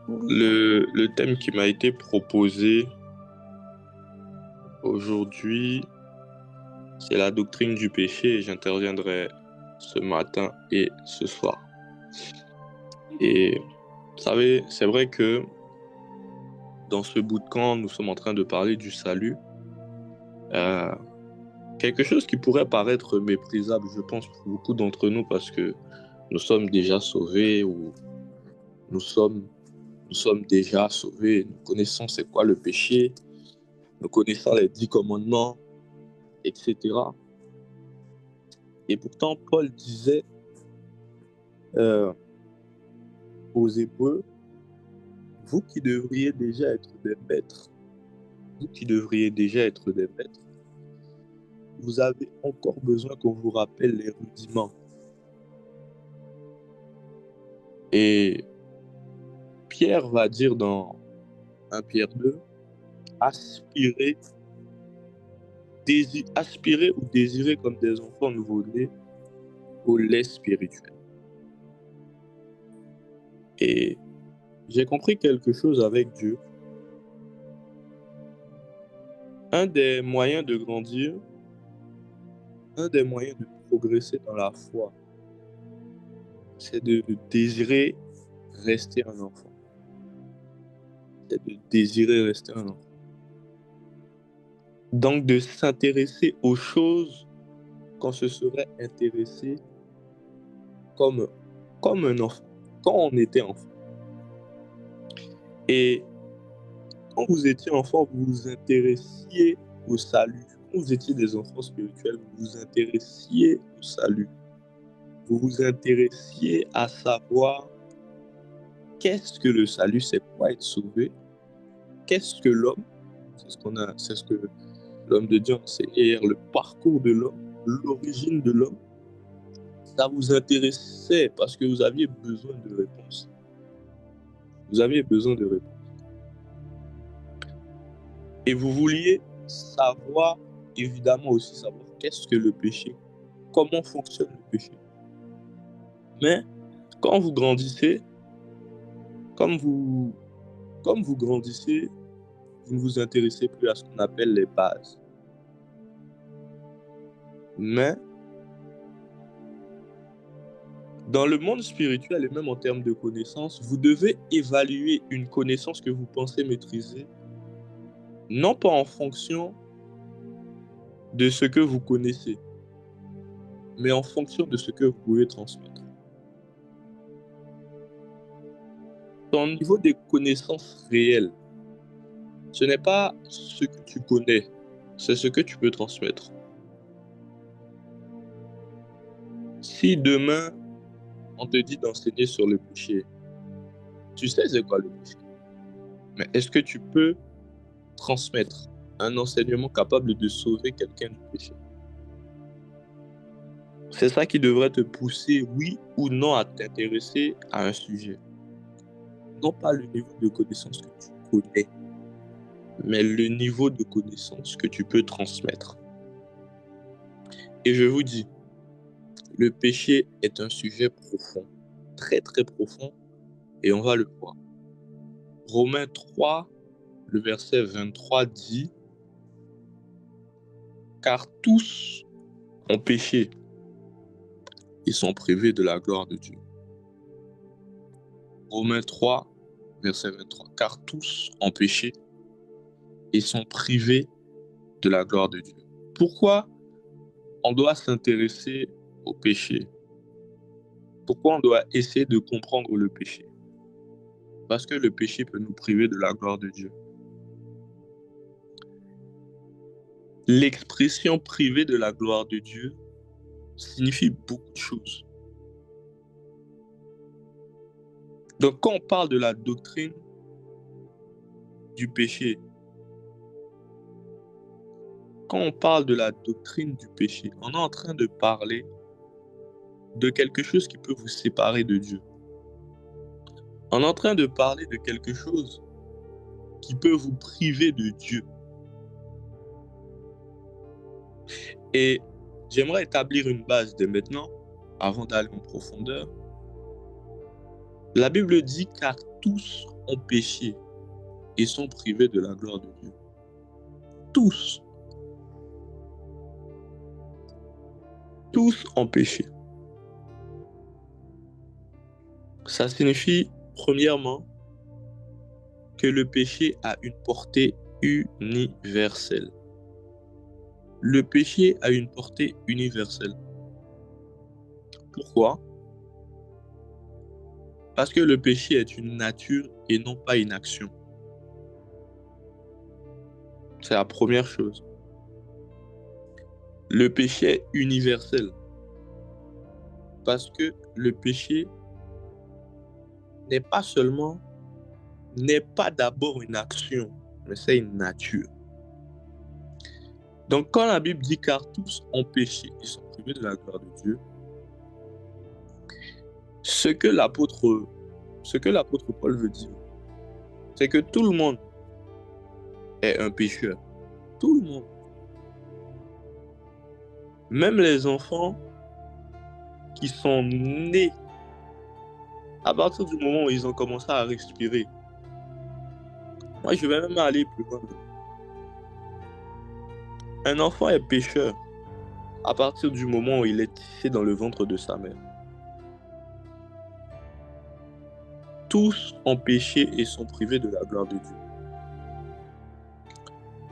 Le thème qui m'a été proposé aujourd'hui, c'est la doctrine du péché et j'interviendrai ce matin et ce soir. Et vous savez, c'est vrai que dans ce bootcamp, nous sommes en train de parler du salut. Euh, Quelque chose qui pourrait paraître méprisable, je pense, pour beaucoup d'entre nous parce que nous sommes déjà sauvés ou nous sommes, nous sommes déjà sauvés. Nous connaissons c'est quoi le péché, nous connaissons les 10 commandements, etc. Et pourtant, Paul disait euh, aux Hébreux, vous qui devriez déjà être des maîtres, vous qui devriez déjà être des maîtres, vous avez encore besoin qu'on vous rappelle les rudiments. Et Pierre va dire dans 1 Pierre 2, aspirer, aspirer ou désirer comme des enfants nouveau-nés au lait spirituel. Et j'ai compris quelque chose avec Dieu. Un des moyens de grandir, un des moyens de progresser dans la foi, c'est de désirer rester un enfant. C'est de désirer rester un enfant. Donc de s'intéresser aux choses qu'on se serait intéressé comme un enfant, quand on était enfant. Et quand vous étiez enfant, vous vous intéressiez au salut. Quand vous étiez des enfants spirituels, vous vous intéressiez au salut. Vous vous intéressiez à savoir qu'est-ce que le salut, c'est quoi être sauvé, qu'est-ce que l'homme, c'est ce que l'homme de Dieu enseigne hier, le parcours de l'homme, l'origine de l'homme. Ça vous intéressait parce que vous aviez besoin de réponses. Vous aviez besoin de réponses. Et vous vouliez savoir, évidemment aussi savoir qu'est-ce que le péché, comment fonctionne le péché. Mais quand vous grandissez, comme vous grandissez, vous ne vous intéressez plus à ce qu'on appelle les bases. Mais dans le monde spirituel et même en termes de connaissances, vous devez évaluer une connaissance que vous pensez maîtriser, non pas en fonction de ce que vous connaissez, mais en fonction de ce que vous pouvez transmettre. Ton niveau de connaissances réelles, ce n'est pas ce que tu connais, c'est ce que tu peux transmettre. Si demain, on te dit d'enseigner sur le péché, tu sais c'est quoi le péché, mais est-ce que tu peux transmettre un enseignement capable de sauver quelqu'un du péché? C'est ça qui devrait te pousser, oui ou non, à t'intéresser à un sujet. Non pas le niveau de connaissance que tu connais, mais le niveau de connaissance que tu peux transmettre. Et je vous dis, le péché est un sujet profond, très très profond, et on va le voir. Romains 3, le verset 23 dit, car tous ont péché et sont privés de la gloire de Dieu. Romains 3, verset 23, car tous ont péché et sont privés de la gloire de Dieu. Pourquoi on doit s'intéresser au péché? Pourquoi on doit essayer de comprendre le péché? Parce que le péché peut nous priver de la gloire de Dieu. L'expression privée de la gloire de Dieu signifie beaucoup de choses. Donc quand on parle de la doctrine du péché, quand on parle de la doctrine du péché, on est en train de parler de quelque chose qui peut vous séparer de Dieu. On est en train de parler de quelque chose qui peut vous priver de Dieu. Et j'aimerais établir une base dès maintenant, avant d'aller en profondeur. La Bible dit car tous ont péché et sont privés de la gloire de Dieu. Tous. Tous ont péché. Ça signifie, premièrement, que le péché a une portée universelle. Le péché a une portée universelle. Pourquoi? Parce que le péché est une nature et non pas une action. C'est la première chose. Le péché est universel. Parce que le péché n'est pas d'abord une action, mais c'est une nature. Donc quand la Bible dit car tous ont péché et sont privés de la gloire de Dieu, ce que l'apôtre Paul veut dire, c'est que tout le monde est un pécheur. Tout le monde. Même les enfants qui sont nés à partir du moment où ils ont commencé à respirer. Moi, je vais même aller plus loin. Un enfant est pécheur à partir du moment où il est tissé dans le ventre de sa mère. Tous ont péché et sont privés de la gloire de Dieu.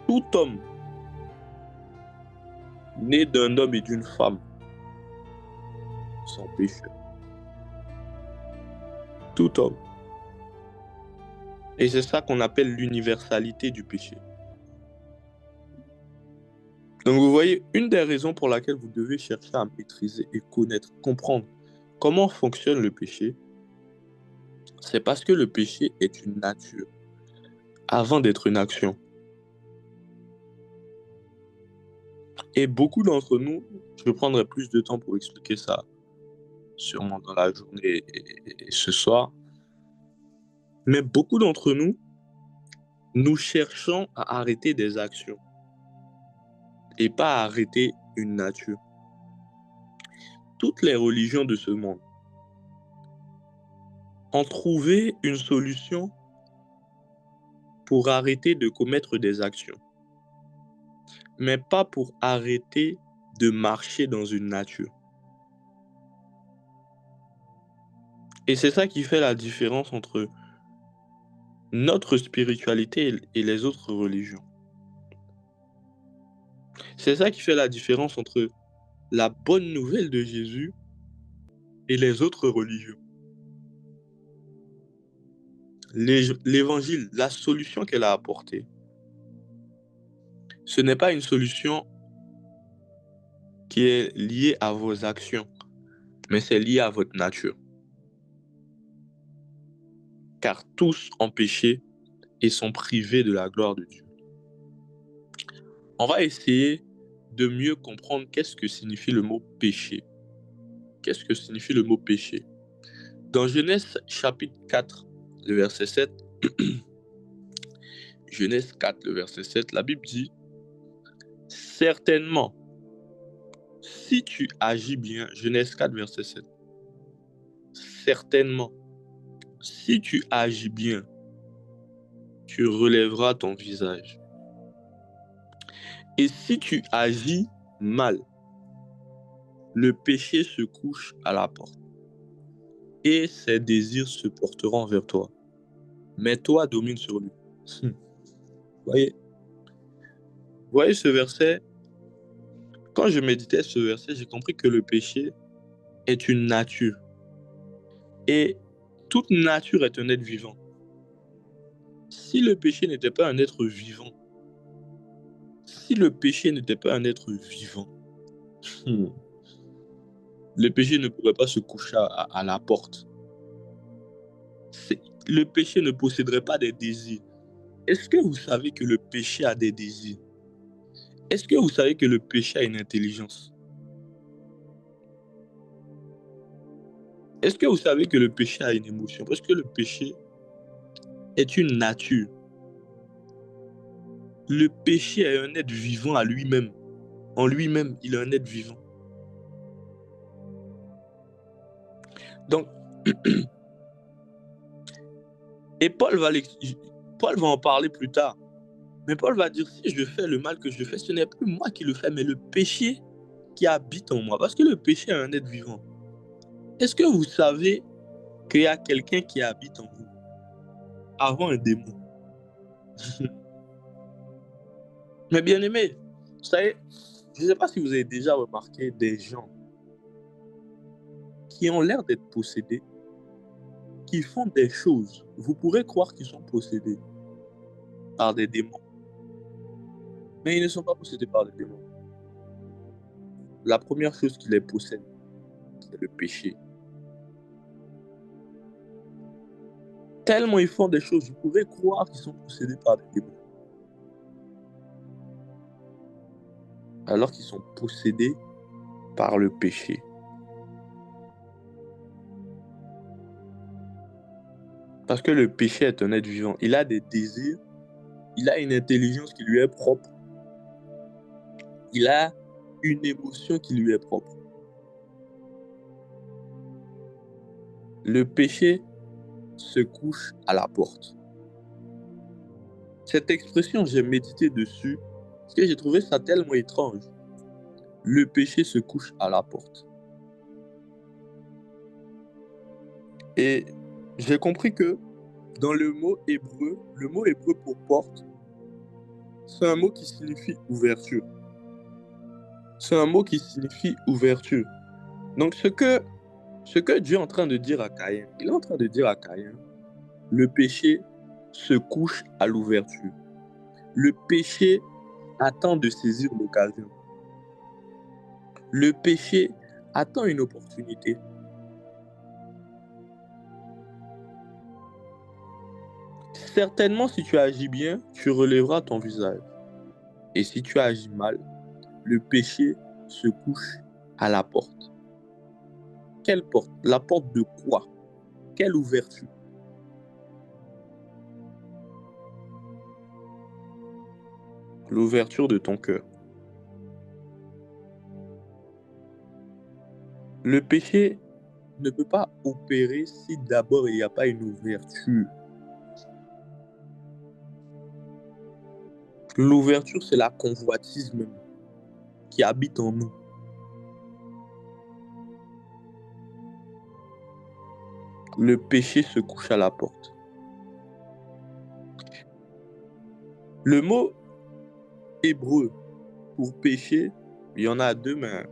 Tout homme né d'un homme et d'une femme sont pécheurs. Tout homme. Et c'est ça qu'on appelle l'universalité du péché. Donc vous voyez, une des raisons pour laquelle vous devez chercher à maîtriser et connaître, comprendre comment fonctionne le péché, c'est parce que le péché est une nature avant d'être une action. Et beaucoup d'entre nous, je prendrai plus de temps pour expliquer ça, sûrement dans la journée et ce soir, mais beaucoup d'entre nous, nous cherchons à arrêter des actions et pas à arrêter une nature. Toutes les religions de ce monde ont trouvé une solution pour arrêter de commettre des actions, mais pas pour arrêter de marcher dans une nature. Et c'est ça qui fait la différence entre notre spiritualité et les autres religions. C'est ça qui fait la différence entre la bonne nouvelle de Jésus et les autres religions. L'évangile, la solution qu'elle a apportée, ce n'est pas une solution qui est liée à vos actions, mais c'est lié à votre nature. Car tous ont péché et sont privés de la gloire de Dieu. On va essayer de mieux comprendre qu'est-ce que signifie le mot péché. Qu'est-ce que signifie le mot péché? Dans Genèse chapitre 4, le verset 7, Genèse 4, le verset 7, la Bible dit « Certainement, si tu agis bien », Genèse 4, verset 7, « Certainement, si tu agis bien, tu relèveras ton visage. Et si tu agis mal, le péché se couche à la porte, et ses désirs se porteront vers toi. Mais toi, domine sur lui. » Voyez ce verset? Quand je méditais ce verset, j'ai compris que le péché est une nature. Et toute nature est un être vivant. Si le péché n'était pas un être vivant, le péché ne pourrait pas se coucher à la porte. Le péché ne posséderait pas des désirs. Est-ce que vous savez que le péché a des désirs? Est-ce que vous savez que le péché a une intelligence? Est-ce que vous savez que le péché a une émotion? Parce que le péché est une nature. Le péché est un être vivant à lui-même. En lui-même, il est un être vivant. Donc, Et Paul va en parler plus tard. Mais Paul va dire, si je fais le mal que je fais, ce n'est plus moi qui le fais, mais le péché qui habite en moi. Parce que le péché est un être vivant. Est-ce que vous savez qu'il y a quelqu'un qui habite en vous avant un démon? Mais bien aimé, vous savez, je ne sais pas si vous avez déjà remarqué des gens qui ont l'air d'être possédés, qui font des choses. Vous pourrez croire qu'ils sont possédés par des démons, mais ils ne sont pas possédés par des démons. La première chose qui les possède, c'est le péché. Tellement ils font des choses, vous pourrez croire qu'ils sont possédés par des démons, alors qu'ils sont possédés par le péché. Parce que le péché est un être vivant. Il a des désirs, il a une intelligence qui lui est propre, il a une émotion qui lui est propre. Le péché se couche à la porte. Cette expression, j'ai médité dessus parce que j'ai trouvé ça tellement étrange. Le péché se couche à la porte. Et j'ai compris que dans le mot hébreu pour porte, c'est un mot qui signifie ouverture. C'est un mot qui signifie ouverture. Donc ce que Dieu est en train de dire à Caïn, il est en train de dire à Caïn, le péché se couche à l'ouverture. Le péché attend de saisir l'occasion. Le péché attend une opportunité. Certainement, si tu agis bien, tu relèveras ton visage. Et si tu agis mal, le péché se couche à la porte. Quelle porte? La porte de quoi? Quelle ouverture? L'ouverture de ton cœur. Le péché ne peut pas opérer si d'abord il n'y a pas une ouverture. L'ouverture, c'est la convoitise même qui habite en nous. Le péché se couche à la porte. Le mot hébreu pour péché, il y en a deux, mais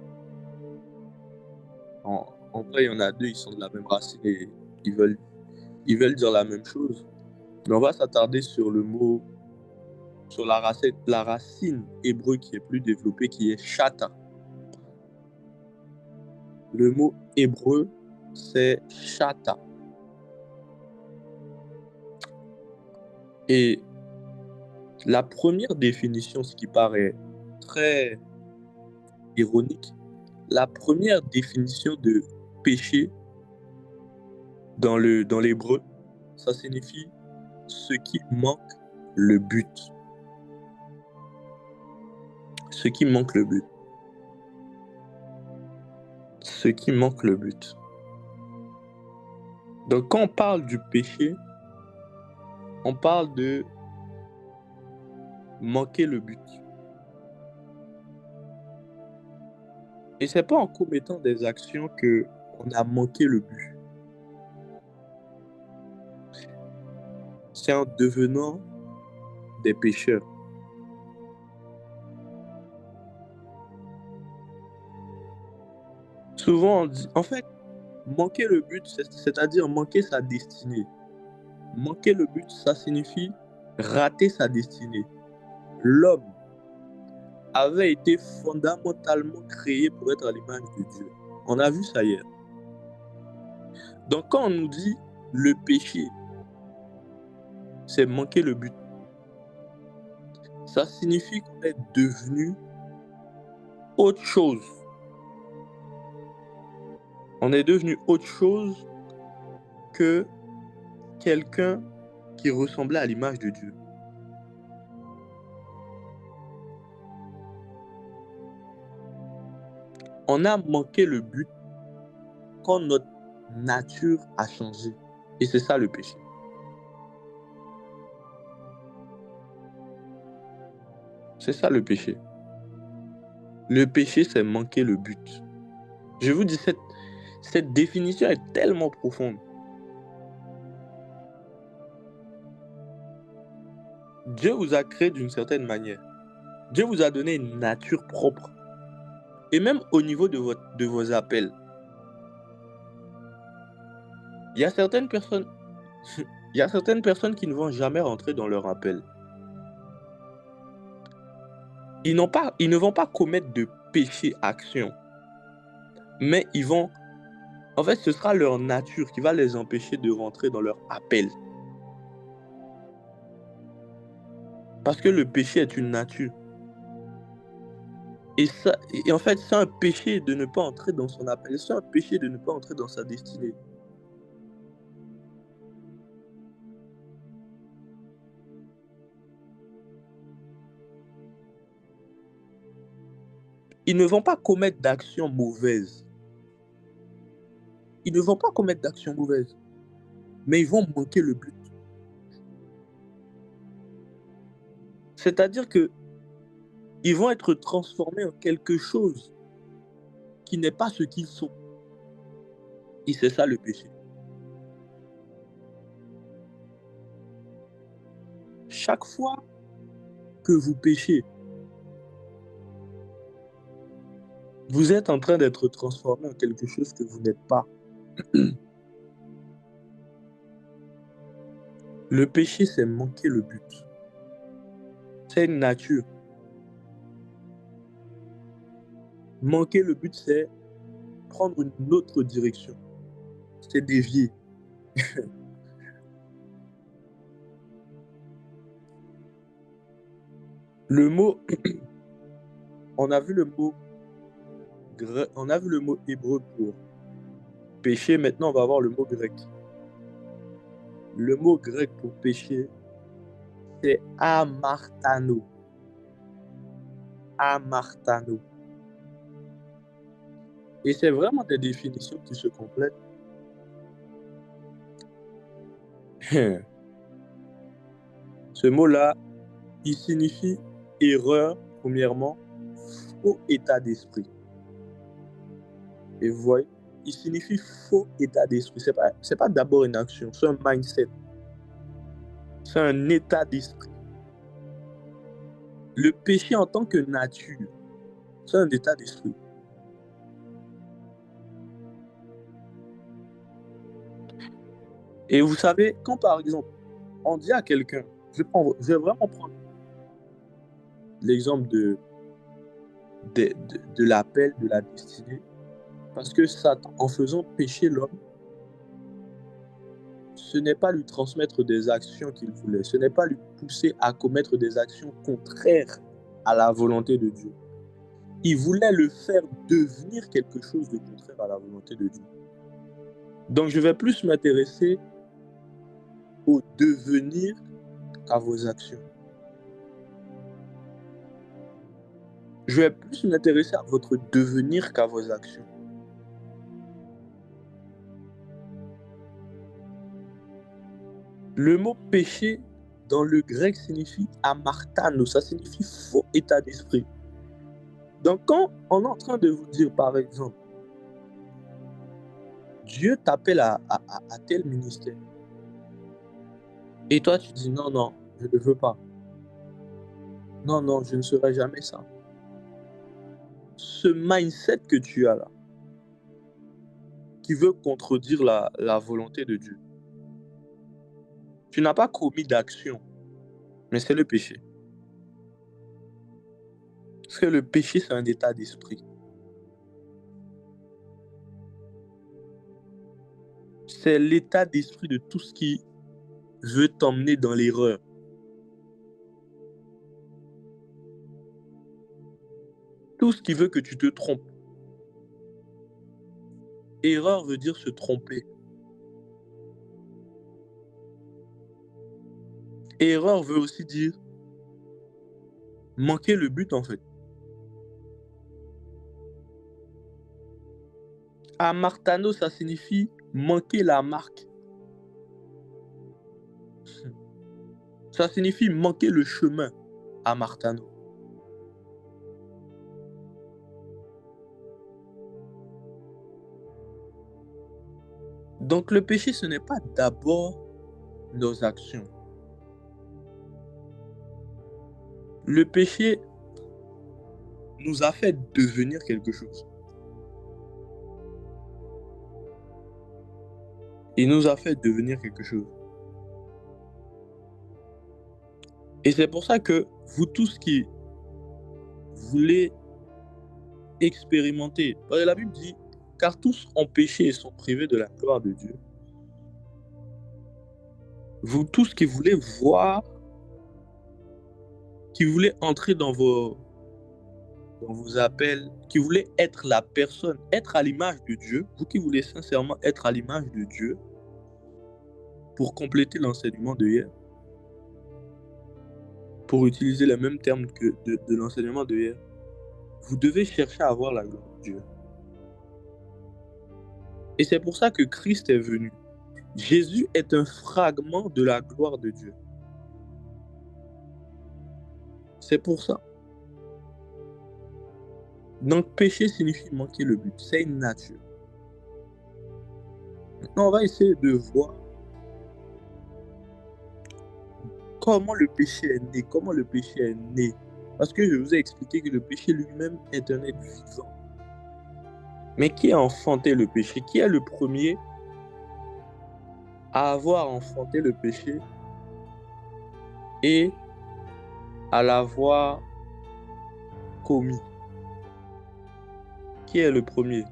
en vrai, il y en a deux, ils sont de la même racine et ils veulent dire la même chose. Mais on va s'attarder sur le mot, sur la racine hébreu qui est plus développée, qui est chata. Le mot hébreu, c'est chata. Et la première définition, ce qui paraît très ironique, la première définition de péché dans l'hébreu, ça signifie ce qui manque le but. Ce qui manque le but. Ce qui manque le but. Donc quand on parle du péché, on parle de manquer le but. Et c'est pas en commettant des actions que on a manqué le but. C'est en devenant des pécheurs. Souvent on dit, en fait, manquer le but, c'est-à-dire manquer sa destinée. Manquer le but, ça signifie rater sa destinée. L'homme avait été fondamentalement créé pour être à l'image de Dieu. On a vu ça hier. Donc quand on nous dit le péché, c'est manquer le but, ça signifie qu'on est devenu autre chose. On est devenu autre chose que quelqu'un qui ressemblait à l'image de Dieu. On a manqué le but quand notre nature a changé. Et c'est ça le péché. C'est ça le péché. Le péché, c'est manquer le but. Je vous dis, cette définition est tellement profonde. Dieu vous a créé d'une certaine manière. Dieu vous a donné une nature propre. Et même au niveau de vos appels. Il y a certaines personnes qui ne vont jamais rentrer dans leur appel. Ils ne vont pas commettre de péché action. Mais en fait, ce sera leur nature qui va les empêcher de rentrer dans leur appel. Parce que le péché est une nature. Et en fait, c'est un péché de ne pas entrer dans son appel. C'est un péché de ne pas entrer dans sa destinée. Ils ne vont pas commettre d'actions mauvaises. Ils ne vont pas commettre d'actions mauvaises. Mais ils vont manquer le but. C'est-à-dire que ils vont être transformés en quelque chose qui n'est pas ce qu'ils sont. Et c'est ça le péché. Chaque fois que vous péchez, vous êtes en train d'être transformé en quelque chose que vous n'êtes pas. Le péché, c'est manquer le but. C'est une nature. Manquer le but, c'est prendre une autre direction. C'est dévier. Le mot, on a vu le mot hébreu pour péché, maintenant on va voir le mot grec. Le mot grec pour péché, c'est amartano. Amartano. Et c'est vraiment des définitions qui se complètent. Ce mot-là, il signifie erreur, premièrement, faux état d'esprit. Et vous voyez, il signifie faux état d'esprit. C'est pas d'abord une action, c'est un mindset. C'est un état d'esprit. Le péché en tant que nature, c'est un état d'esprit. Et vous savez, quand par exemple, on dit à quelqu'un, je vais vraiment prendre l'exemple de l'appel, de la destinée, parce que Satan, en faisant pécher l'homme, ce n'est pas lui transmettre des actions qu'il voulait, ce n'est pas lui pousser à commettre des actions contraires à la volonté de Dieu. Il voulait le faire devenir quelque chose de contraire à la volonté de Dieu. Donc je vais plus m'intéresser au devenir qu'à vos actions. Je vais plus m'intéresser à votre devenir qu'à vos actions. Le mot péché dans le grec signifie amartano, ça signifie faux état d'esprit. Donc quand on est en train de vous dire par exemple, Dieu t'appelle à tel ministère, et toi tu dis non, non, je ne veux pas. Non, non, je ne serai jamais ça. Ce mindset que tu as là, qui veut contredire la volonté de Dieu, tu n'as pas commis d'action, mais c'est le péché. Parce que le péché, c'est un état d'esprit. C'est l'état d'esprit de tout ce qui veut t'emmener dans l'erreur. Tout ce qui veut que tu te trompes. Erreur veut dire se tromper. Erreur veut aussi dire manquer le but en fait. Amartano, ça signifie manquer la marque. Ça signifie manquer le chemin, amartano. Donc le péché, ce n'est pas d'abord nos actions. Le péché nous a fait devenir quelque chose. Il nous a fait devenir quelque chose. Et c'est pour ça que vous tous qui voulez expérimenter, parce que la Bible dit, car tous ont péché et sont privés de la gloire de Dieu. Vous tous qui voulez voir, qui voulez entrer dans vos appels, qui voulez être la personne, être à l'image de Dieu, vous qui voulez sincèrement être à l'image de Dieu, pour compléter l'enseignement de hier, pour utiliser les mêmes termes que de l'enseignement de hier, vous devez chercher à avoir la gloire de Dieu. Et c'est pour ça que Christ est venu. Jésus est un fragment de la gloire de Dieu. C'est pour ça. Donc péché signifie manquer le but. C'est une nature. Maintenant, on va essayer de voir comment le péché est né. Comment le péché est né. Parce que je vous ai expliqué que le péché lui-même est un être vivant. Mais qui a enfanté le péché? Qui est le premier à avoir enfanté le péché et à l'avoir commis? Qui est le premier?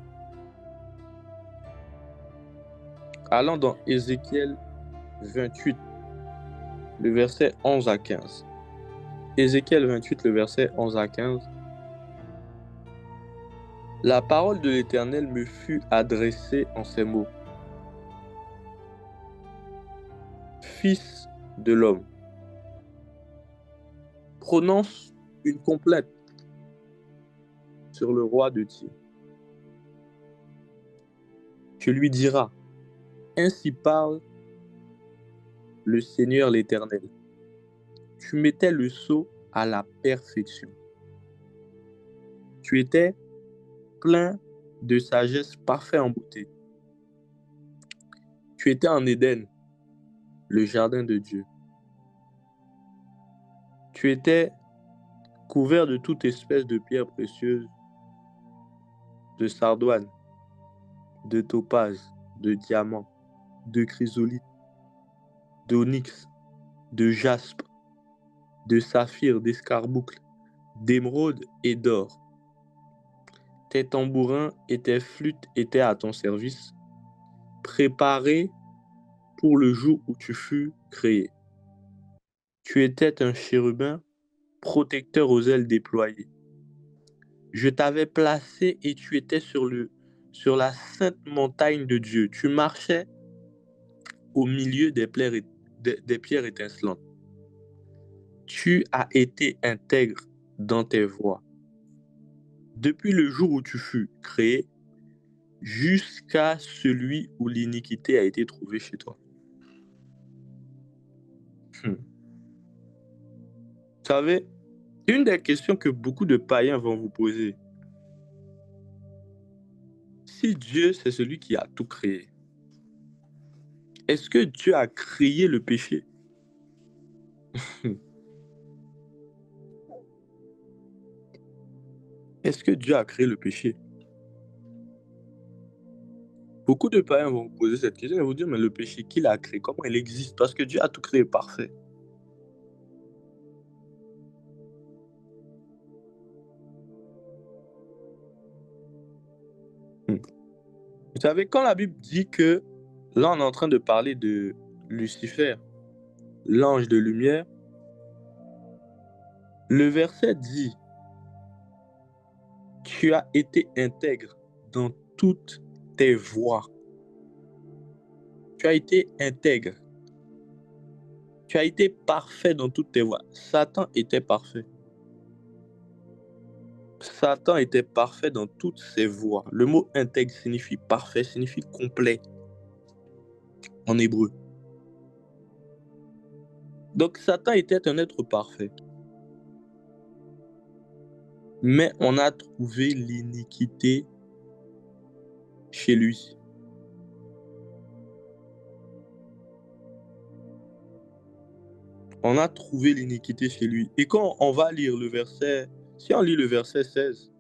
Allons dans Ézéchiel 28, le verset 11 à 15. Ézéchiel 28, le verset 11 à 15. La parole de l'Éternel me fut adressée en ces mots. Fils de l'homme, prononce une complainte sur le roi de Tyr. Tu lui diras, ainsi parle le Seigneur l'Éternel. Tu mettais le sceau à la perfection. Tu étais plein de sagesse, parfait en beauté. Tu étais en Éden, le jardin de Dieu. Tu étais couvert de toute espèce de pierres précieuses, de sardoine, de topaze, de diamant, de chrysolite, d'onyx, de jaspe, de saphir, d'escarboucle, d'émeraude et d'or. Tes tambourins et tes flûtes étaient à ton service, préparés pour le jour où tu fus créé. Tu étais un chérubin protecteur aux ailes déployées. Je t'avais placé et tu étais sur la sainte montagne de Dieu. Tu marchais au milieu des pierres étincelantes. Tu as été intègre dans tes voies. Depuis le jour où tu fus créé, jusqu'à celui où l'iniquité a été trouvée chez toi. Vous savez, une des questions que beaucoup de païens vont vous poser, si Dieu c'est celui qui a tout créé, est-ce que Dieu a créé le péché? Est-ce que Dieu a créé le péché? Beaucoup de païens vont vous poser cette question et vous dire, mais le péché, qui l'a créé? Comment il existe? Parce que Dieu a tout créé parfait. Vous savez, quand la Bible dit que, là on est en train de parler de Lucifer, l'ange de lumière, le verset dit, tu as été intègre dans toutes tes voies. Tu as été intègre. Tu as été parfait dans toutes tes voies. Satan était parfait. Satan était parfait dans toutes ses voies. Le mot intègre signifie parfait, signifie complet en hébreu. Donc Satan était un être parfait. Mais on a trouvé l'iniquité chez lui. On a trouvé l'iniquité chez lui. Et quand on va lire le verset, si on lit le verset 16,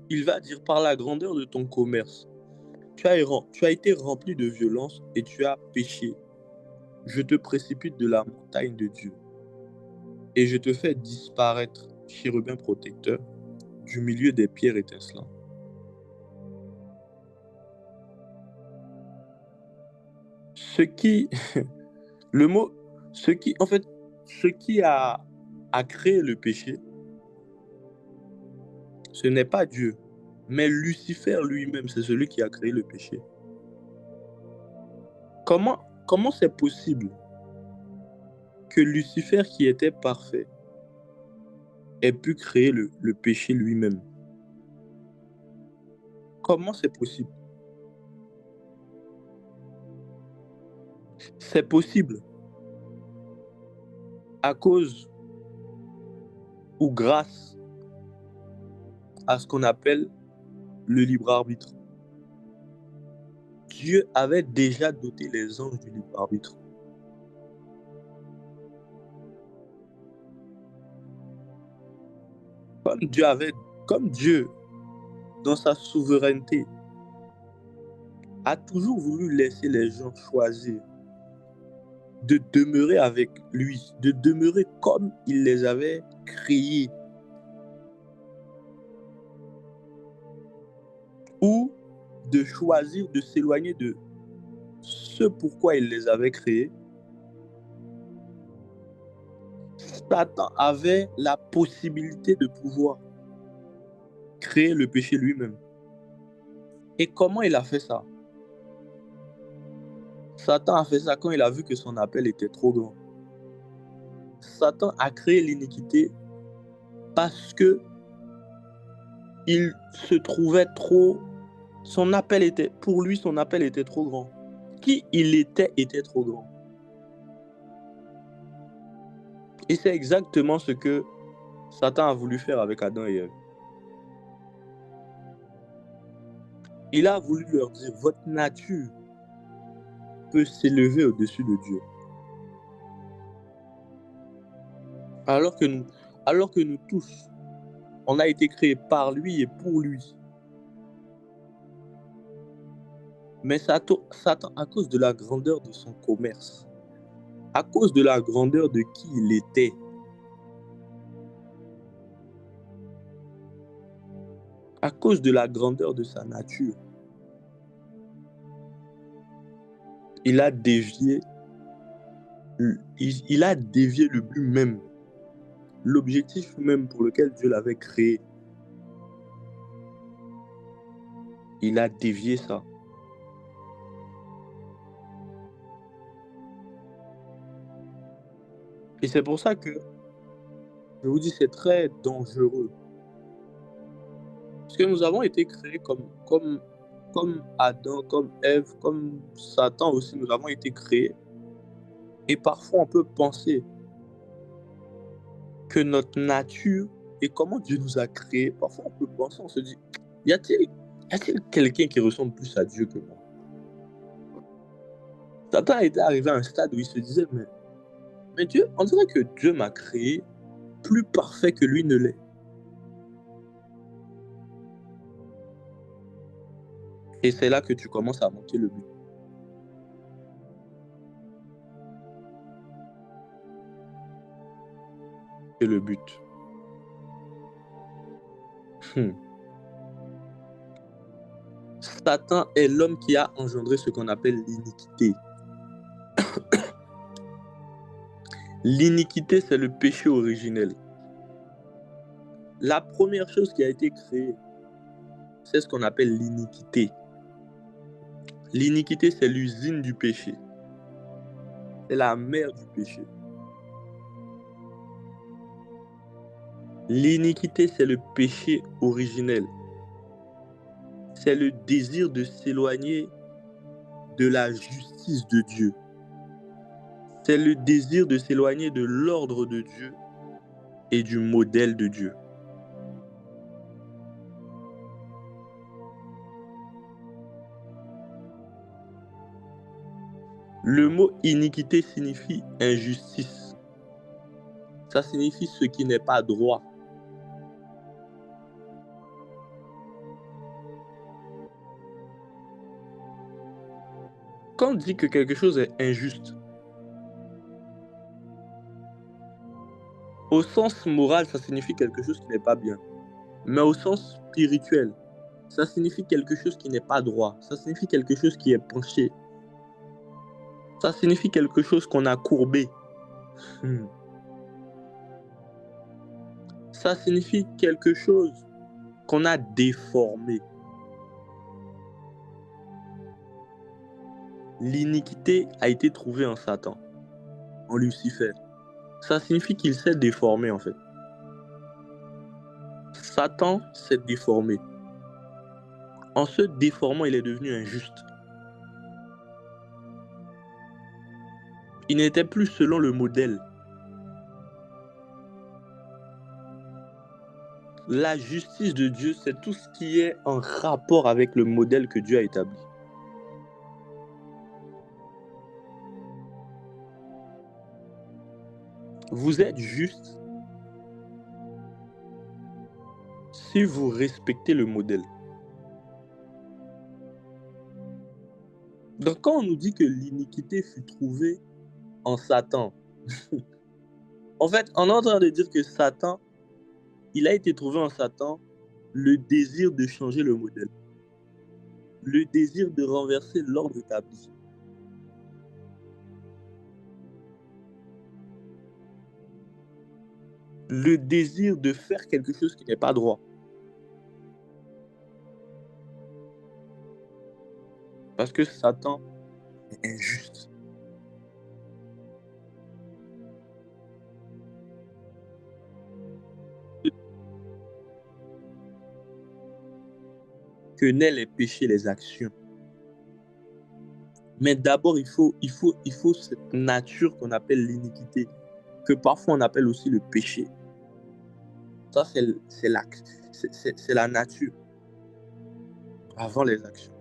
il va dire par la grandeur de ton commerce, tu as été rempli de violence et tu as péché. Je te précipite de la montagne de Dieu et je te fais disparaître, chérubin protecteur, du milieu des pierres étincelantes. Ce qui, le mot, en fait, ce qui a créé le péché, ce n'est pas Dieu, mais Lucifer lui-même, c'est celui qui a créé le péché. Comment c'est possible que Lucifer, qui était parfait, ait pu créer le péché lui-même? Comment c'est possible? C'est possible à cause ou grâce à ce qu'on appelle le libre arbitre. Dieu avait déjà doté les anges du libre arbitre. Comme Dieu, dans sa souveraineté, a toujours voulu laisser les gens choisir de demeurer avec lui, de demeurer comme il les avait créés, ou de choisir de s'éloigner de ce pourquoi il les avait créés. Satan avait la possibilité de pouvoir créer le péché lui-même. Et comment il a fait ça? Satan a fait ça quand il a vu que son appel était trop grand. Satan a créé l'iniquité parce que il se trouvait trop... Pour lui, son appel était trop grand. Qui il était trop grand. Et c'est exactement ce que Satan a voulu faire avec Adam et Ève. Il a voulu leur dire, votre nature peut s'élever au-dessus de Dieu. Alors que nous tous, on a été créés par lui et pour lui. Mais Satan, à cause de la grandeur de son commerce, à cause de la grandeur de qui il était, à cause de la grandeur de sa nature, il a dévié le but même, l'objectif même pour lequel Dieu l'avait créé. Il a dévié ça. Et c'est pour ça que, je vous dis, c'est très dangereux. Parce que nous avons été créés comme Adam, comme Ève, comme Satan aussi, nous avons été créés. Et parfois, on peut penser que notre nature et comment Dieu nous a créés, parfois on peut penser, on se dit, y a-t-il quelqu'un qui ressemble plus à Dieu que moi? Satan était arrivé à un stade où il se disait, mais Dieu, on dirait que Dieu m'a créé plus parfait que lui ne l'est. Et c'est là que tu commences à manquer le but. C'est le but. Satan est l'homme qui a engendré ce qu'on appelle l'iniquité. L'iniquité, c'est le péché originel. La première chose qui a été créée, c'est ce qu'on appelle l'iniquité. L'iniquité, c'est l'usine du péché. C'est la mère du péché. L'iniquité, c'est le péché originel. C'est le désir de s'éloigner de la justice de Dieu. C'est le désir de s'éloigner de l'ordre de Dieu et du modèle de Dieu. Le mot iniquité signifie injustice. Ça signifie ce qui n'est pas droit. Quand on dit que quelque chose est injuste, au sens moral, ça signifie quelque chose qui n'est pas bien. Mais au sens spirituel, ça signifie quelque chose qui n'est pas droit. Ça signifie quelque chose qui est penché. Ça signifie quelque chose qu'on a courbé. Ça signifie quelque chose qu'on a déformé. L'iniquité a été trouvée en Satan, en Lucifer. Ça signifie qu'il s'est déformé en fait. Satan s'est déformé. En se déformant, il est devenu injuste. Il n'était plus selon le modèle. La justice de Dieu, c'est tout ce qui est en rapport avec le modèle que Dieu a établi. Vous êtes juste si vous respectez le modèle. Donc quand on nous dit que l'iniquité fut trouvée en Satan, en fait, on est en train de dire que Satan, il a été trouvé en Satan le désir de changer le modèle, le désir de renverser l'ordre établi. Le désir de faire quelque chose qui n'est pas droit. Parce que Satan est injuste. Que naît les péchés, les actions. Mais d'abord, il faut cette nature qu'on appelle l'iniquité, que parfois on appelle aussi le péché. Ça, c'est la nature avant les actions.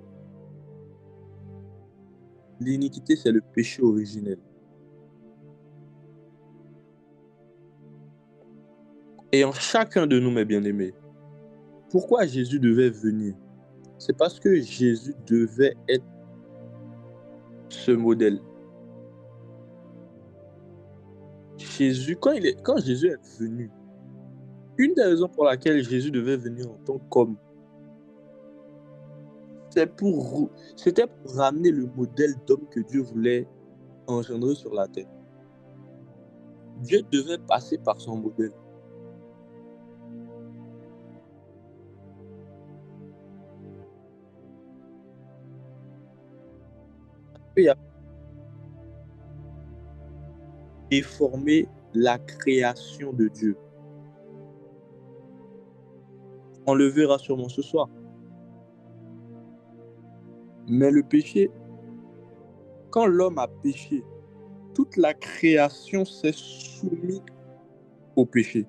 L'iniquité, c'est le péché originel. Et en chacun de nous, mes bien-aimés, pourquoi Jésus devait venir? C'est parce que Jésus devait être ce modèle. Jésus, quand Jésus est venu, une des raisons pour laquelle Jésus devait venir en tant qu'homme, c'était pour ramener le modèle d'homme que Dieu voulait engendrer sur la terre. Dieu devait passer par son modèle. Il a déformé la création de Dieu. On le verra sûrement ce soir. Mais le péché, quand l'homme a péché, toute la création s'est soumise au péché.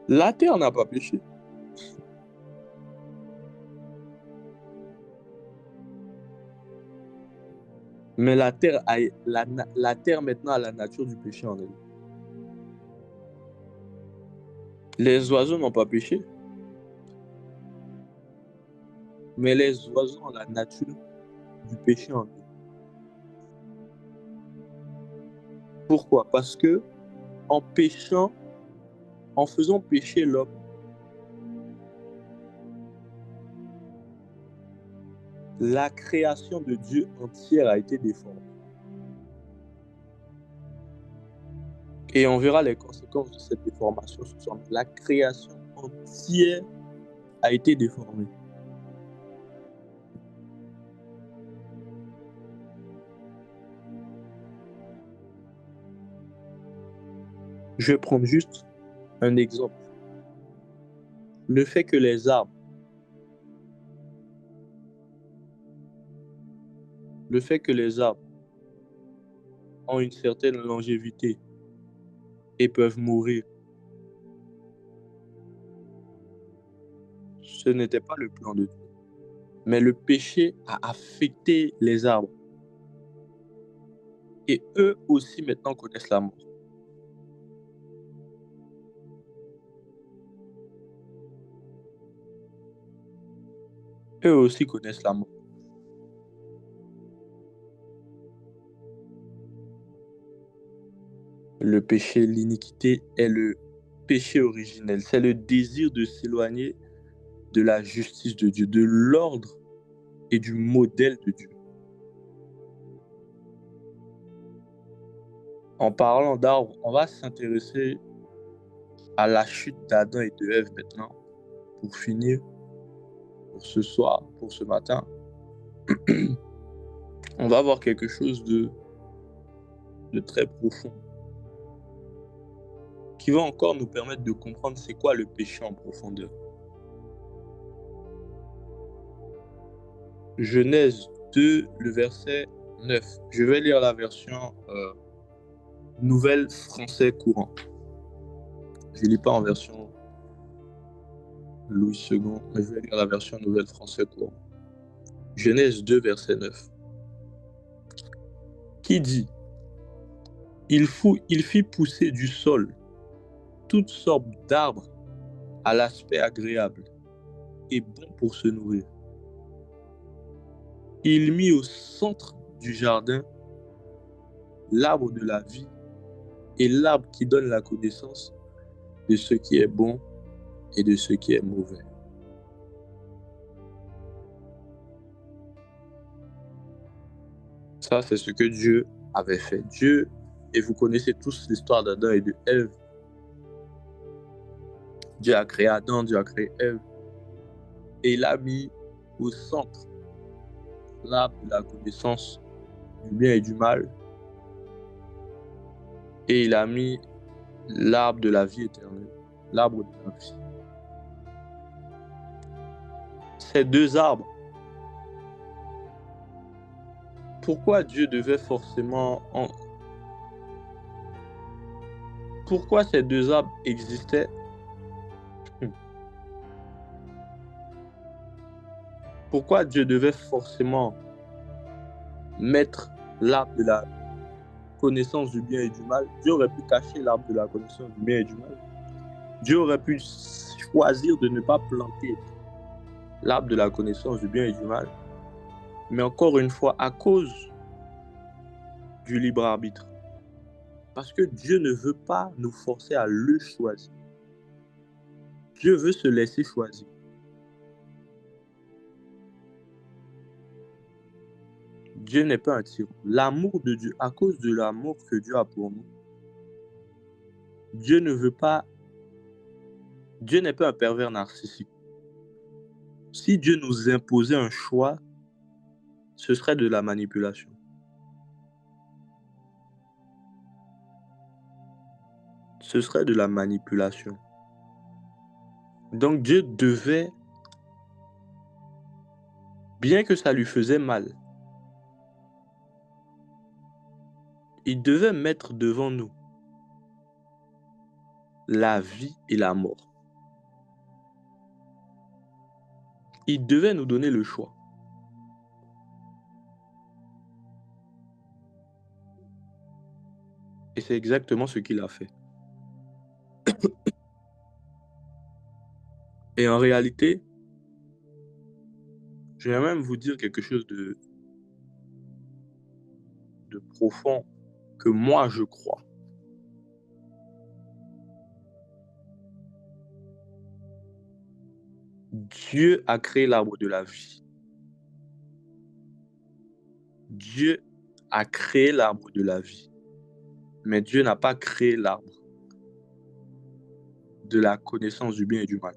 La terre n'a pas péché. Mais la terre maintenant a la nature du péché en elle. Les oiseaux n'ont pas péché. Mais les oiseaux ont la nature du péché en eux. Pourquoi? Parce que en péchant, en faisant pécher l'homme, la création de Dieu entière a été déformée. Et on verra les conséquences de cette déformation ce soir. La création entière a été déformée. Je vais prendre juste un exemple. Le fait que les arbres ont une certaine longévité et peuvent mourir, ce n'était pas le plan de Dieu. Mais le péché a affecté les arbres. Et eux aussi maintenant connaissent la mort. eux aussi connaissent la mort. Le péché, l'iniquité est le péché originel. C'est le désir de s'éloigner de la justice de Dieu, de l'ordre et du modèle de Dieu. En parlant d'arbre, on va s'intéresser à la chute d'Adam et de Ève maintenant, pour finir, pour ce soir, pour ce matin. On va voir quelque chose de très profond, qui va encore nous permettre de comprendre c'est quoi le péché en profondeur. Genèse 2, le verset 9. Je vais lire la version Nouvelle Français courant. Je ne lis pas en version Louis II, mais je vais lire la version Nouvelle Français courant. Genèse 2, verset 9. Qui dit: il fit pousser du sol toutes sortes d'arbres à l'aspect agréable et bon pour se nourrir. Il mit au centre du jardin l'arbre de la vie et l'arbre qui donne la connaissance de ce qui est bon et de ce qui est mauvais. Ça, c'est ce que Dieu avait fait. Dieu, et vous connaissez tous l'histoire d'Adam et de Ève. Dieu a créé Adam, Dieu a créé Ève. Et il a mis au centre l'arbre de la connaissance du bien et du mal. Et il a mis l'arbre de la vie éternelle, l'arbre de la vie. Ces deux arbres, pourquoi Dieu devait forcément... Pourquoi ces deux arbres existaient? Pourquoi Dieu devait forcément mettre l'arbre de la connaissance du bien et du mal? Dieu aurait pu cacher l'arbre de la connaissance du bien et du mal. Dieu aurait pu choisir de ne pas planter l'arbre de la connaissance du bien et du mal. Mais encore une fois, à cause du libre arbitre. Parce que Dieu ne veut pas nous forcer à le choisir. Dieu veut se laisser choisir. Dieu n'est pas un tyran. L'amour de Dieu, à cause de l'amour que Dieu a pour nous, Dieu n'est pas un pervers narcissique. Si Dieu nous imposait un choix, ce serait de la manipulation. Ce serait de la manipulation. Donc Dieu devait, bien que ça lui faisait mal, il devait mettre devant nous la vie et la mort. Il devait nous donner le choix. Et c'est exactement ce qu'il a fait. Et en réalité, je vais même vous dire quelque chose de profond que moi je crois. Dieu a créé l'arbre de la vie. Dieu a créé l'arbre de la vie. Mais Dieu n'a pas créé l'arbre de la connaissance du bien et du mal.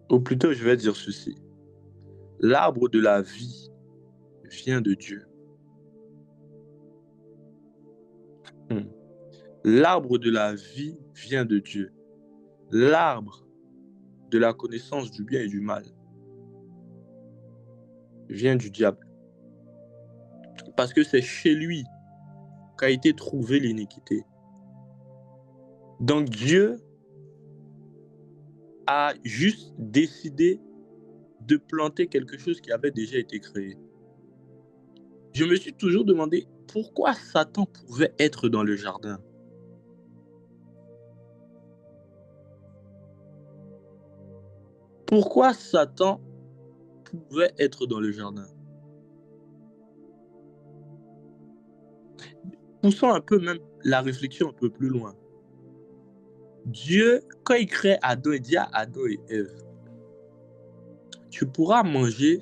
Ou plutôt, je vais dire ceci. L'arbre de la vie vient de Dieu. L'arbre de la vie vient de Dieu. L'arbre de la connaissance du bien et du mal vient du diable. Parce que c'est chez lui qu'a été trouvée l'iniquité. Donc Dieu a juste décidé de planter quelque chose qui avait déjà été créé. Je me suis toujours demandé pourquoi Satan pouvait être dans le jardin. Pourquoi Satan pouvait être dans le jardin? Poussons un peu même la réflexion un peu plus loin. Dieu, quand il crée Adam, il dit à Adam et Ève, tu pourras manger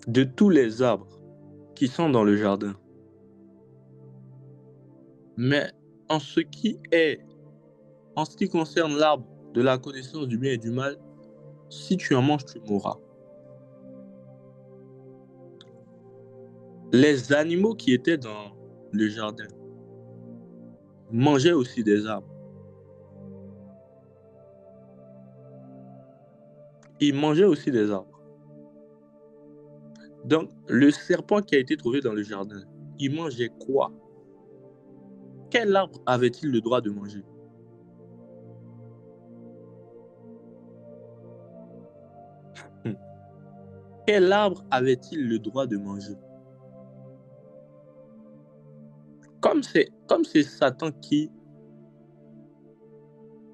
de tous les arbres qui sont dans le jardin. Mais en ce qui concerne l'arbre de la connaissance du bien et du mal, si tu en manges, tu mourras. Les animaux qui étaient dans le jardin mangeaient aussi des arbres. Ils mangeaient aussi des arbres. Donc, le serpent qui a été trouvé dans le jardin, il mangeait quoi? Quel arbre avait-il le droit de manger? Quel arbre avait-il le droit de manger? Comme c'est Satan qui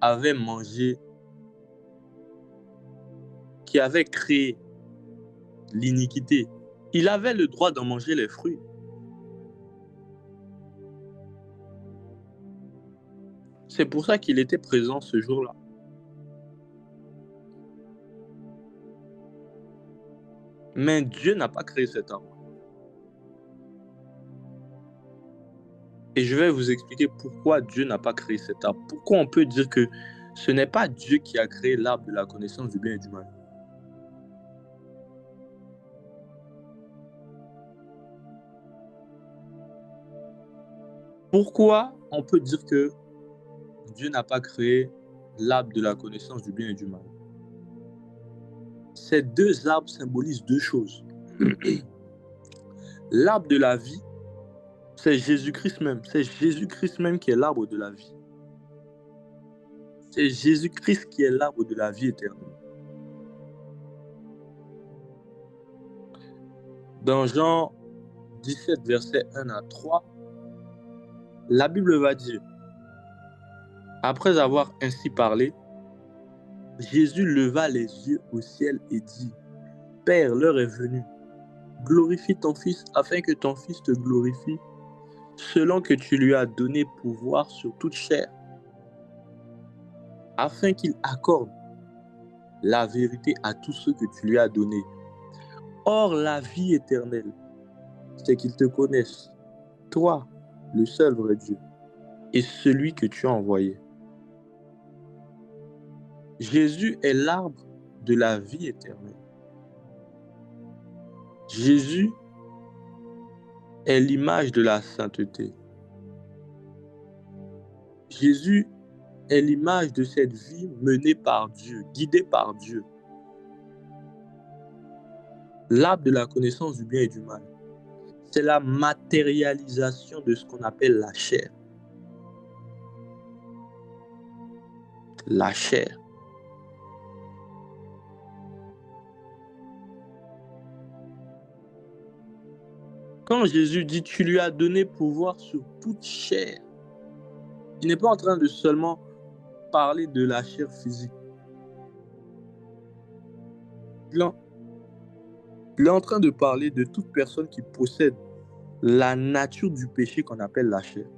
avait mangé, qui avait créé l'iniquité, il avait le droit d'en manger les fruits. C'est pour ça qu'il était présent ce jour-là. Mais Dieu n'a pas créé cet arbre. Et je vais vous expliquer pourquoi Dieu n'a pas créé cet arbre. Pourquoi on peut dire que ce n'est pas Dieu qui a créé l'arbre de la connaissance du bien et du mal. Pourquoi on peut dire que Dieu n'a pas créé l'arbre de la connaissance du bien et du mal? Ces deux arbres symbolisent deux choses. L'arbre de la vie, c'est Jésus-Christ même. C'est Jésus-Christ même qui est l'arbre de la vie. C'est Jésus-Christ qui est l'arbre de la vie éternelle. Dans Jean 17, versets 1 à 3, la Bible va dire, après avoir ainsi parlé, Jésus leva les yeux au ciel et dit, Père, l'heure est venue. Glorifie ton Fils afin que ton Fils te glorifie, selon que tu lui as donné pouvoir sur toute chair, afin qu'il accorde la vérité à tous ceux que tu lui as donnés. Or, la vie éternelle, c'est qu'ils te connaissent, toi, le seul vrai Dieu, et celui que tu as envoyé. Jésus est l'arbre de la vie éternelle. Jésus est l'image de la sainteté. Jésus est l'image de cette vie menée par Dieu, guidée par Dieu. L'arbre de la connaissance du bien et du mal, c'est la matérialisation de ce qu'on appelle la chair. La chair. Quand Jésus dit « tu lui as donné pouvoir sur toute chair », il n'est pas en train de seulement parler de la chair physique. Il est en train de parler de toute personne qui possède la nature du péché qu'on appelle la chair.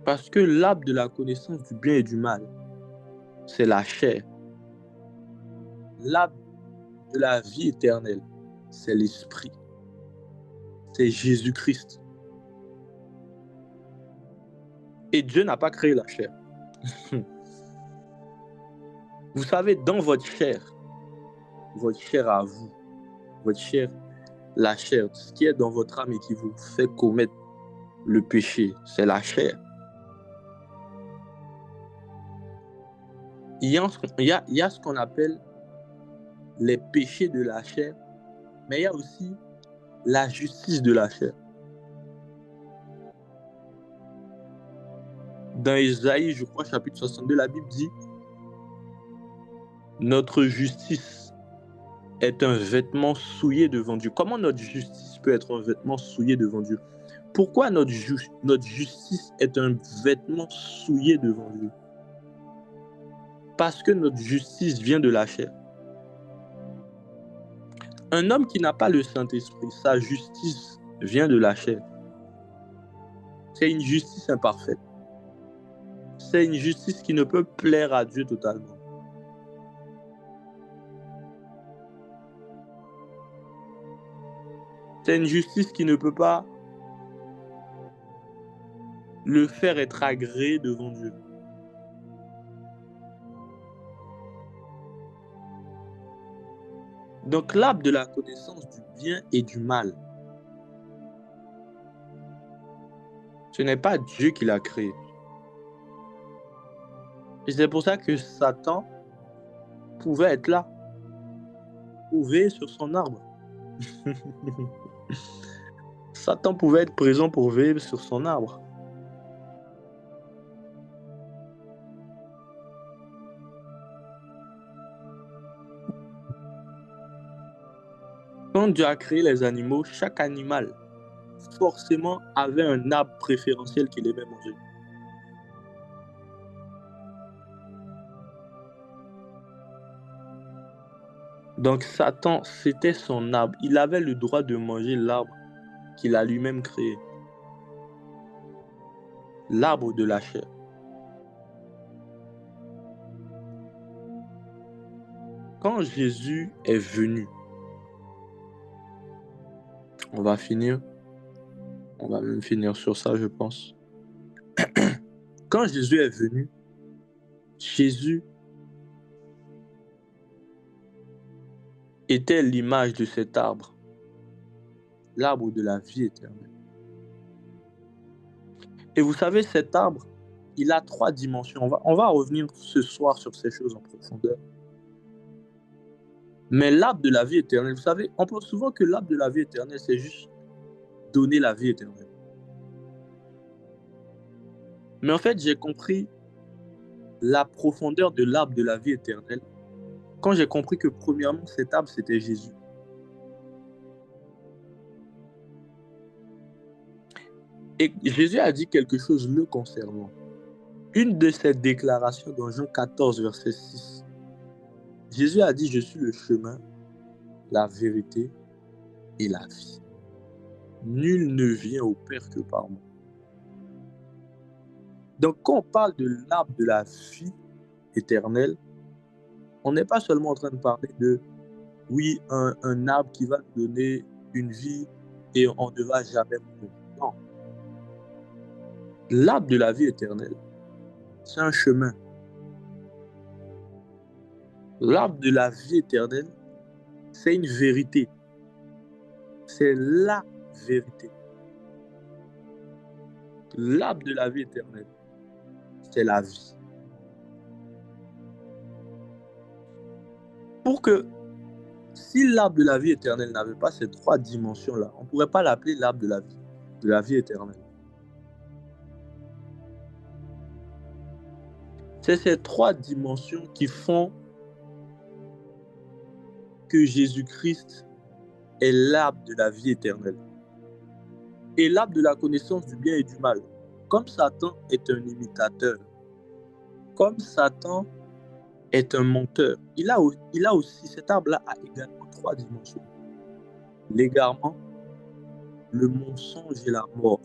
Parce que l'arbre de la connaissance du bien et du mal, c'est la chair. L'arbre de la vie éternelle, c'est l'esprit. C'est Jésus-Christ. Et Dieu n'a pas créé la chair. Vous savez, dans votre chair à vous, votre chair, la chair, ce qui est dans votre âme et qui vous fait commettre le péché, c'est la chair. Il y a ce qu'on appelle les péchés de la chair, mais il y a aussi la justice de la chair. Dans Ésaïe, je crois, chapitre 62, la Bible dit « Notre justice est un vêtement souillé devant Dieu. » Comment notre justice peut être un vêtement souillé devant Dieu? Pourquoi notre justice est un vêtement souillé devant Dieu? Parce que notre justice vient de la chair. Un homme qui n'a pas le Saint-Esprit, sa justice vient de la chair. C'est une justice imparfaite. C'est une justice qui ne peut plaire à Dieu totalement. C'est une justice qui ne peut pas le faire être agréé devant Dieu. Donc l'arbre de la connaissance du bien et du mal, ce n'est pas Dieu qui l'a créé. Et c'est pour ça que Satan pouvait être là, veiller sur son arbre. Satan pouvait être présent pour veiller sur son arbre. Quand Dieu a créé les animaux, chaque animal forcément avait un arbre préférentiel qu'il aimait manger. Donc Satan, c'était son arbre. Il avait le droit de manger l'arbre qu'il a lui-même créé. L'arbre de la chair. Quand Jésus est venu, on va même finir sur ça, je pense. Quand Jésus est venu, Jésus était l'image de cet arbre, l'arbre de la vie éternelle. Et vous savez, cet arbre, il a 3 dimensions. On va revenir ce soir sur ces choses en profondeur. Mais l'arbre de la vie éternelle, vous savez, on pense souvent que l'arbre de la vie éternelle, c'est juste donner la vie éternelle. Mais en fait, j'ai compris la profondeur de l'arbre de la vie éternelle quand j'ai compris que premièrement, cet arbre, c'était Jésus. Et Jésus a dit quelque chose le concernant. Une de ses déclarations dans Jean 14, verset 6, Jésus a dit, je suis le chemin, la vérité et la vie. Nul ne vient au Père que par moi. Donc, quand on parle de l'arbre de la vie éternelle, on n'est pas seulement en train de parler de, oui, un arbre qui va nous donner une vie et on ne va jamais mourir. Non. L'arbre de la vie éternelle, c'est un chemin. L'arbre de la vie éternelle, c'est une vérité. C'est la vérité. L'arbre de la vie éternelle, c'est la vie. Pour que, si l'arbre de la vie éternelle n'avait pas ces 3 dimensions-là, on ne pourrait pas l'appeler l'arbre de la vie éternelle. C'est ces 3 dimensions qui font que Jésus-Christ est l'arbre de la vie éternelle. Et l'arbre de la connaissance du bien et du mal. Comme Satan est un imitateur, comme Satan est un menteur, il a aussi, cet arbre-là a également 3 dimensions. L'égarement, le mensonge et la mort.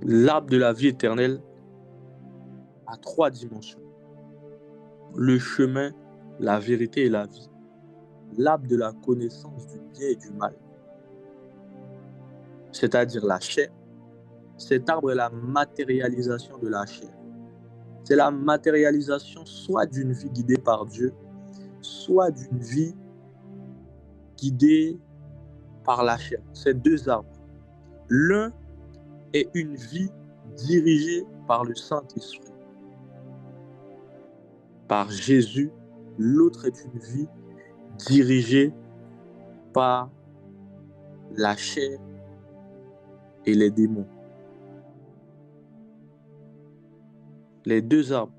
L'arbre de la vie éternelle a 3 dimensions. Le chemin, la vérité et la vie. L'arbre de la connaissance du bien et du mal, c'est-à-dire la chair. Cet arbre est la matérialisation de la chair. C'est la matérialisation soit d'une vie guidée par Dieu, soit d'une vie guidée par la chair. Ces 2 arbres. L'un est une vie dirigée par le Saint-Esprit, par Jésus. L'autre est une vie dirigée par la chair et les démons. Les 2 arbres.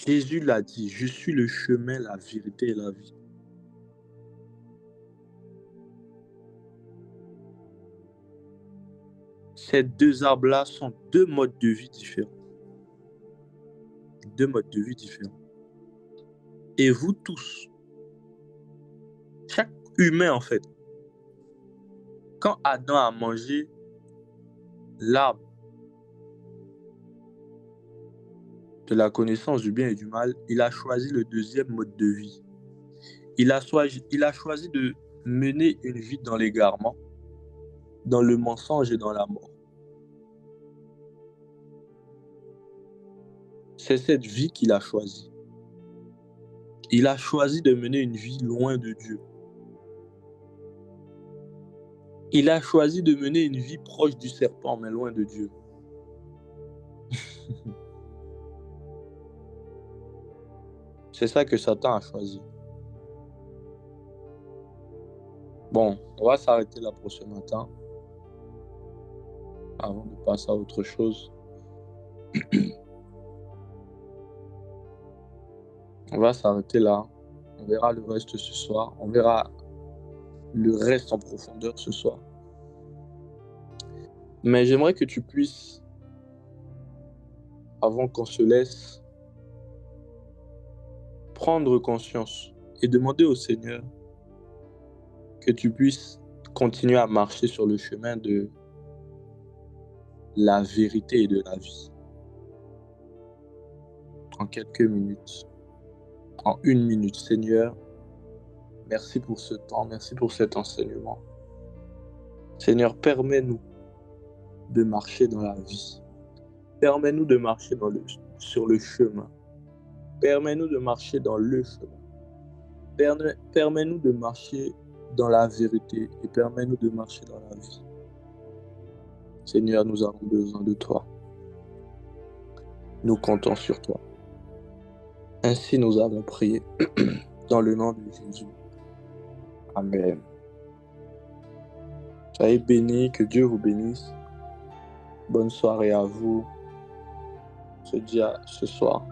Jésus l'a dit, je suis le chemin, la vérité et la vie. Ces deux arbres-là sont deux modes de vie différents. Deux modes de vie différents. Et vous tous, chaque humain en fait, quand Adam a mangé l'arbre de la connaissance du bien et du mal, il a choisi le deuxième mode de vie. Il a choisi de mener une vie dans l'égarement, dans le mensonge et dans la mort. C'est cette vie qu'il a choisie. Il a choisi de mener une vie loin de Dieu. Il a choisi de mener une vie proche du serpent, mais loin de Dieu. C'est ça que Satan a choisi. Bon, on va s'arrêter là pour ce matin, avant de passer à autre chose. On va s'arrêter là. On verra le reste ce soir. On verra le reste en profondeur ce soir. Mais j'aimerais que tu puisses, avant qu'on se laisse, prendre conscience et demander au Seigneur que tu puisses continuer à marcher sur le chemin de la vérité et de la vie. En quelques minutes, en 1 minute, Seigneur, merci pour ce temps, merci pour cet enseignement. Seigneur, permets-nous de marcher dans la vie. Permets-nous de marcher sur le chemin. Permets-nous de marcher dans le chemin. Permets-nous de marcher dans la vérité et permets-nous de marcher dans la vie. Seigneur, nous avons besoin de toi. Nous comptons sur toi. Ainsi nous avons prié dans le nom de Jésus. Amen. Soyez bénis, que Dieu vous bénisse. Bonne soirée à vous. On se dit à ce soir.